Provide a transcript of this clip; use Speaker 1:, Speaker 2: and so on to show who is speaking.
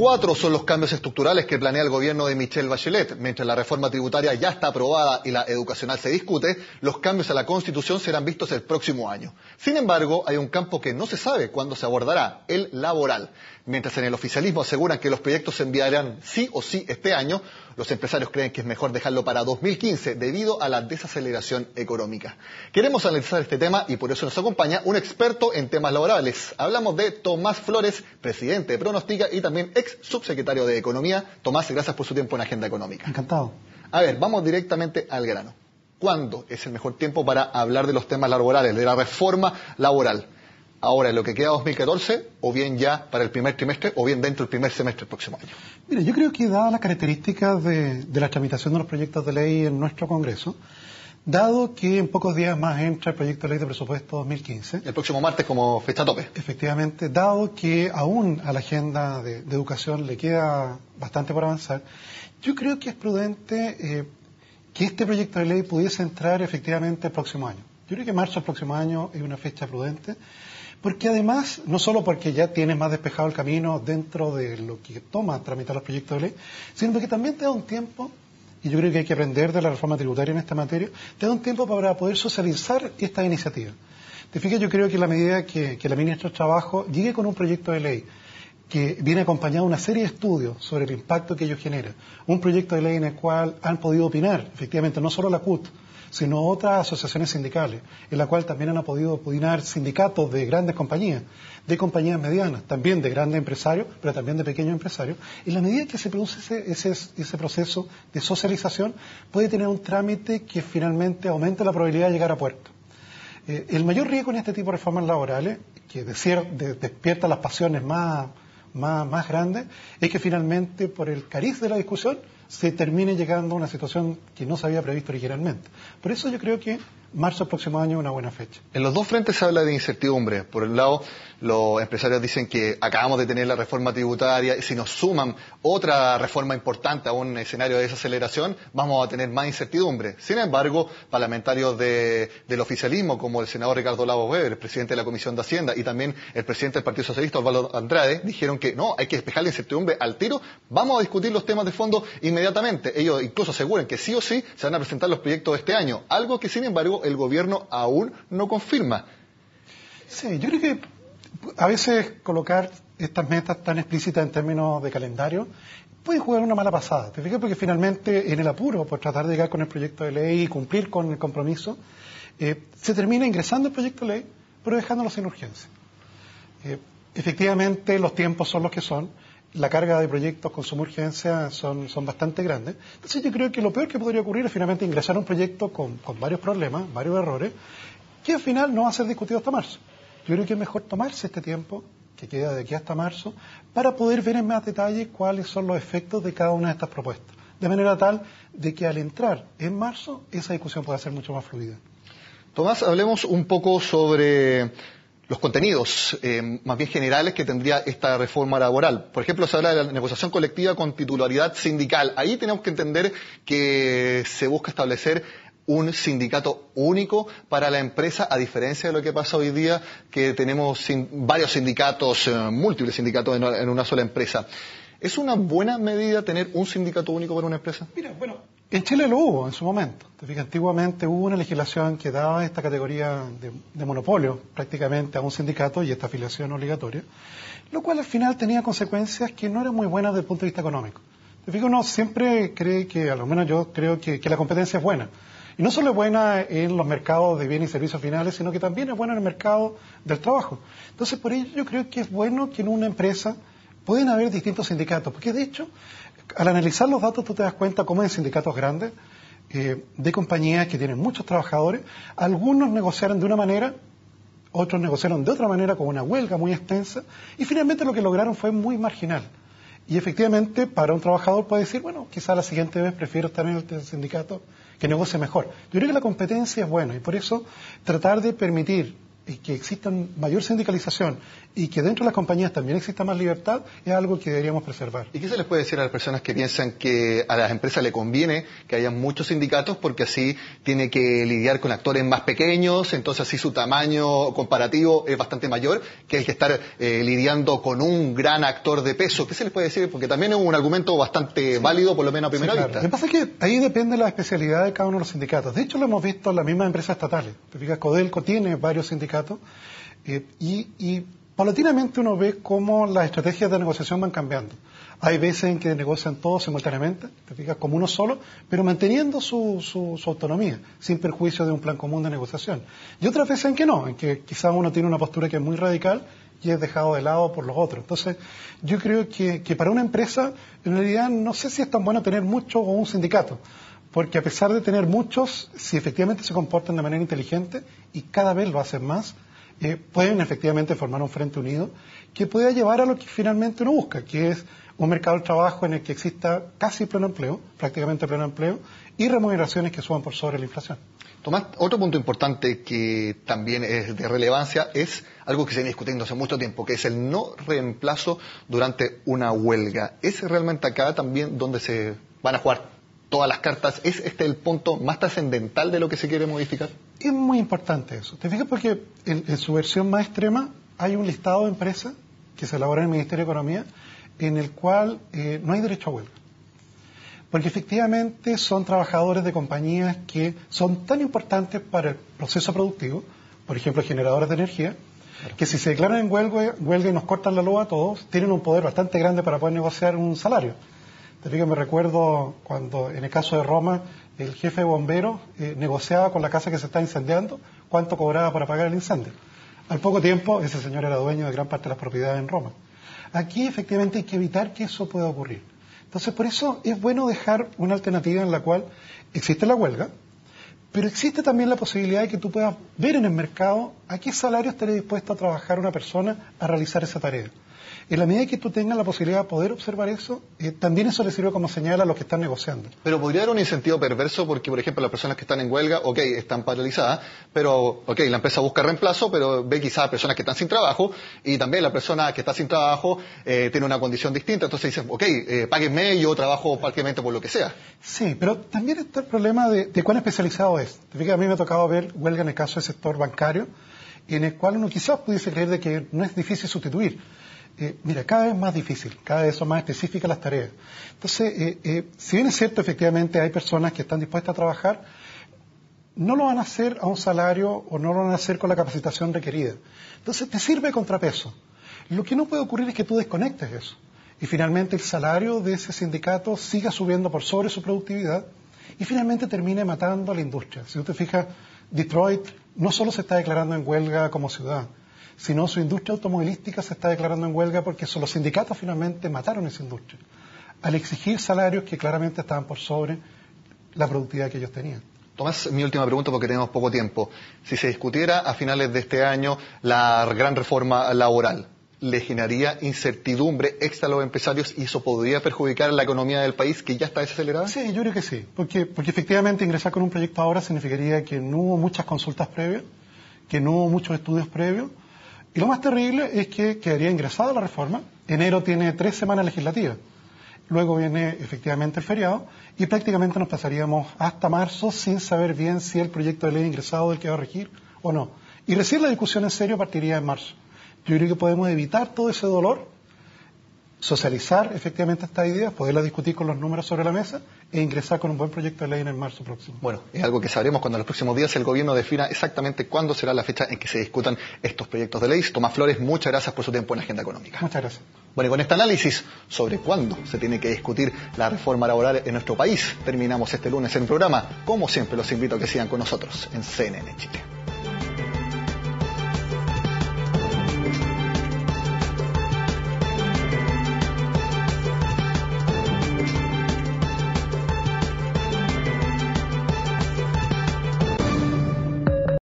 Speaker 1: 4 son los cambios estructurales que planea el gobierno de Michelle Bachelet. Mientras la reforma tributaria ya está aprobada y la educacional se discute, los cambios a la Constitución serán vistos el próximo año. Sin embargo, hay un campo que no se sabe cuándo se abordará, el laboral. Mientras en el oficialismo aseguran que los proyectos se enviarán sí o sí este año, los empresarios creen que es mejor dejarlo para 2015 debido a la desaceleración económica. Queremos analizar este tema y por eso nos acompaña un experto en temas laborales. Hablamos de Tomás Flores, presidente de Pronostica y también ex subsecretario de Economía. Tomás, gracias por su tiempo en Agenda Económica.
Speaker 2: Encantado.
Speaker 1: A ver, vamos directamente al grano. ¿Cuándo es el mejor tiempo para hablar de los temas laborales, de la reforma laboral? Ahora, en lo que queda 2014, o bien ya para el primer trimestre, o bien dentro del primer semestre del próximo año.
Speaker 2: Mira, yo creo que dadas las características de la tramitación de los proyectos de ley en nuestro Congreso, dado que en pocos días más entra el proyecto de ley de presupuesto 2015.
Speaker 1: El próximo martes como fecha tope.
Speaker 2: Efectivamente, dado que aún a la agenda de educación le queda bastante por avanzar, yo creo que es prudente que este proyecto de ley pudiese entrar efectivamente el próximo año. Yo creo que marzo del próximo año es una fecha prudente, porque además, no solo porque ya tienes más despejado el camino dentro de lo que toma tramitar los proyectos de ley, sino porque también te da un tiempo, y yo creo que hay que aprender de la reforma tributaria en esta materia, te da un tiempo para poder socializar esta iniciativa. Te fijas, yo creo que en la medida que la ministra de Trabajo llegue con un proyecto de ley que viene acompañado de una serie de estudios sobre el impacto que ello genera, un proyecto de ley en el cual han podido opinar, efectivamente, no solo la CUT, sino otras asociaciones sindicales, en la cual también han podido opinar sindicatos de grandes compañías, de compañías medianas, también de grandes empresarios, pero también de pequeños empresarios. En la medida que se produce ese proceso de socialización, puede tener un trámite que finalmente aumente la probabilidad de llegar a puerto. El mayor riesgo en este tipo de reformas laborales, que despierta las pasiones más grandes, es que finalmente, por el cariz de la discusión, se termine llegando a una situación que no se había previsto originalmente. Por eso yo creo que marzo del próximo año es una buena fecha.
Speaker 1: En los dos frentes se habla de incertidumbre. Por un lado, los empresarios dicen que acabamos de tener la reforma tributaria y si nos suman otra reforma importante a un escenario de desaceleración, vamos a tener más incertidumbre. Sin embargo, parlamentarios del oficialismo, como el senador Ricardo Lagos Weber, el presidente de la Comisión de Hacienda, y también el presidente del Partido Socialista, Osvaldo Andrade, dijeron que no, hay que despejar la incertidumbre al tiro, vamos a discutir los temas de fondo inmediatamente. Ellos incluso aseguran que sí o sí se van a presentar los proyectos este año, algo que sin embargo el gobierno aún no confirma.
Speaker 2: Sí, yo creo que a veces colocar estas metas tan explícitas en términos de calendario puede jugar una mala pasada. ¿Te fijas? Porque finalmente en el apuro por tratar de llegar con el proyecto de ley y cumplir con el compromiso, se termina ingresando el proyecto de ley, pero dejándolo sin urgencia. Efectivamente los tiempos son los que son. La carga de proyectos con suma urgencia son bastante grandes. Entonces yo creo que lo peor que podría ocurrir es finalmente ingresar a un proyecto con varios problemas, varios errores, que al final no va a ser discutido hasta marzo. Yo creo que es mejor tomarse este tiempo, que queda de aquí hasta marzo, para poder ver en más detalle cuáles son los efectos de cada una de estas propuestas. De manera tal de que al entrar en marzo, esa discusión pueda ser mucho más fluida.
Speaker 1: Tomás, hablemos un poco sobre los contenidos más bien generales que tendría esta reforma laboral. Por ejemplo, se habla de la negociación colectiva con titularidad sindical. Ahí tenemos que entender que se busca establecer un sindicato único para la empresa, a diferencia de lo que pasa hoy día, que tenemos varios sindicatos, múltiples sindicatos en una sola empresa. ¿Es una buena medida tener un sindicato único para una empresa?
Speaker 2: Mira, bueno, en Chile lo hubo en su momento. Te fijas, antiguamente hubo una legislación que daba esta categoría de monopolio prácticamente a un sindicato y esta afiliación obligatoria, lo cual al final tenía consecuencias que no eran muy buenas desde el punto de vista económico. Te fijas, uno siempre cree que, a lo menos yo creo que la competencia es buena. Y no solo es buena en los mercados de bienes y servicios finales, sino que también es buena en el mercado del trabajo. Entonces, por ello yo creo que es bueno que en una empresa pueden haber distintos sindicatos, porque de hecho, al analizar los datos tú te das cuenta cómo en sindicatos grandes, de compañías que tienen muchos trabajadores, algunos negociaron de una manera, otros negociaron de otra manera con una huelga muy extensa, y finalmente lo que lograron fue muy marginal. Y efectivamente, para un trabajador puede decir, bueno, quizá la siguiente vez prefiero estar en el sindicato que negocie mejor. Yo creo que la competencia es buena y por eso tratar de permitir que exista mayor sindicalización y que dentro de las compañías también exista más libertad, es algo que deberíamos preservar.
Speaker 1: ¿Y qué se les puede decir a las personas que piensan que a las empresas le conviene que haya muchos sindicatos porque así tiene que lidiar con actores más pequeños, entonces así su tamaño comparativo es bastante mayor que el que estar lidiando con un gran actor de peso? ¿Qué se les puede decir? Porque también es un argumento bastante válido, por lo menos a primera vista.
Speaker 2: Lo que pasa es que ahí depende de la especialidad de cada uno de los sindicatos. De hecho, lo hemos visto en las mismas empresas estatales. Te fijas, Codelco tiene varios sindicatos y paulatinamente uno ve cómo las estrategias de negociación van cambiando. Hay veces en que negocian todos simultáneamente, te fijas, como uno solo, pero manteniendo su autonomía, sin perjuicio de un plan común de negociación. Y otras veces en que no, en que quizás uno tiene una postura que es muy radical y es dejado de lado por los otros. Entonces, yo creo que para una empresa, en realidad, no sé si es tan bueno tener mucho o un sindicato. Porque a pesar de tener muchos, si efectivamente se comportan de manera inteligente y cada vez lo hacen más, pueden efectivamente formar un frente unido que pueda llevar a lo que finalmente uno busca, que es un mercado del trabajo en el que exista casi pleno empleo, prácticamente pleno empleo, y remuneraciones que suban por sobre la inflación.
Speaker 1: Tomás, otro punto importante que también es de relevancia es algo que se viene discutiendo hace mucho tiempo, que es el no reemplazo durante una huelga. ¿Es realmente acá también donde se van a jugar todas las cartas? ¿Es este el punto más trascendental de lo que se quiere modificar?
Speaker 2: Es muy importante eso. ¿Te fijas? Porque en su versión más extrema hay un listado de empresas que se elabora en el Ministerio de Economía en el cual no hay derecho a huelga. Porque efectivamente son trabajadores de compañías que son tan importantes para el proceso productivo, por ejemplo, generadores de energía, que si se declaran en huelga y nos cortan la luz a todos, tienen un poder bastante grande para poder negociar un salario. Te fijas, me recuerdo cuando en el caso de Roma el jefe de bomberos negociaba con la casa que se está incendiando cuánto cobraba para pagar el incendio. Al poco tiempo ese señor era dueño de gran parte de las propiedades en Roma. Aquí efectivamente hay que evitar que eso pueda ocurrir. Entonces por eso es bueno dejar una alternativa en la cual existe la huelga, pero existe también la posibilidad de que tú puedas ver en el mercado a qué salario estaría dispuesta a trabajar una persona a realizar esa tarea. En la medida que tú tengas la posibilidad de poder observar eso, también eso le sirve como señal a los que están negociando.
Speaker 1: Pero podría haber un incentivo perverso porque, por ejemplo, las personas que están en huelga, están paralizadas, pero, la empresa busca reemplazo, pero ve quizás personas que están sin trabajo y también la persona que está sin trabajo tiene una condición distinta, entonces dicen, páguenme, yo trabajo prácticamente por lo que sea.
Speaker 2: Sí, pero también está el problema de cuán especializado es. Te fijas, a mí me ha tocado ver huelga en el caso del sector bancario, en el cual uno quizás pudiese creer de que no es difícil sustituir. Mira, cada vez más difícil, cada vez son más específicas las tareas. Entonces, si bien es cierto, efectivamente hay personas que están dispuestas a trabajar, no lo van a hacer a un salario o no lo van a hacer con la capacitación requerida. Entonces, te sirve de contrapeso. Lo que no puede ocurrir es que tú desconectes eso. Y finalmente el salario de ese sindicato siga subiendo por sobre su productividad y finalmente termine matando a la industria. Si tú te fijas, Detroit no solo se está declarando en huelga como ciudad, sino su industria automovilística se está declarando en huelga porque los sindicatos finalmente mataron esa industria, al exigir salarios que claramente estaban por sobre la productividad que ellos tenían.
Speaker 1: Tomás, mi última pregunta porque tenemos poco tiempo. Si se discutiera a finales de este año la gran reforma laboral, ¿le generaría incertidumbre extra a los empresarios y eso podría perjudicar la economía del país que ya está desacelerada?
Speaker 2: Sí, yo creo que sí, porque efectivamente ingresar con un proyecto ahora significaría que no hubo muchas consultas previas, que no hubo muchos estudios previos. Y lo más terrible es que quedaría ingresada la reforma. Enero tiene 3 semanas legislativas. Luego viene efectivamente el feriado y prácticamente nos pasaríamos hasta marzo sin saber bien si el proyecto de ley ingresado es el que va a regir o no. Y recién la discusión en serio partiría en marzo. Yo creo que podemos evitar todo ese dolor, socializar efectivamente estas ideas, poderlas discutir con los números sobre la mesa e ingresar con un buen proyecto de ley en el marzo próximo.
Speaker 1: Bueno, es algo que sabremos cuando en los próximos días el gobierno defina exactamente cuándo será la fecha en que se discutan estos proyectos de ley. Tomás Flores, muchas gracias por su tiempo en la Agenda Económica.
Speaker 2: Muchas gracias.
Speaker 1: Bueno, y con este análisis sobre cuándo se tiene que discutir la reforma laboral en nuestro país, terminamos este lunes el programa. Como siempre, los invito a que sigan con nosotros en CNN Chile.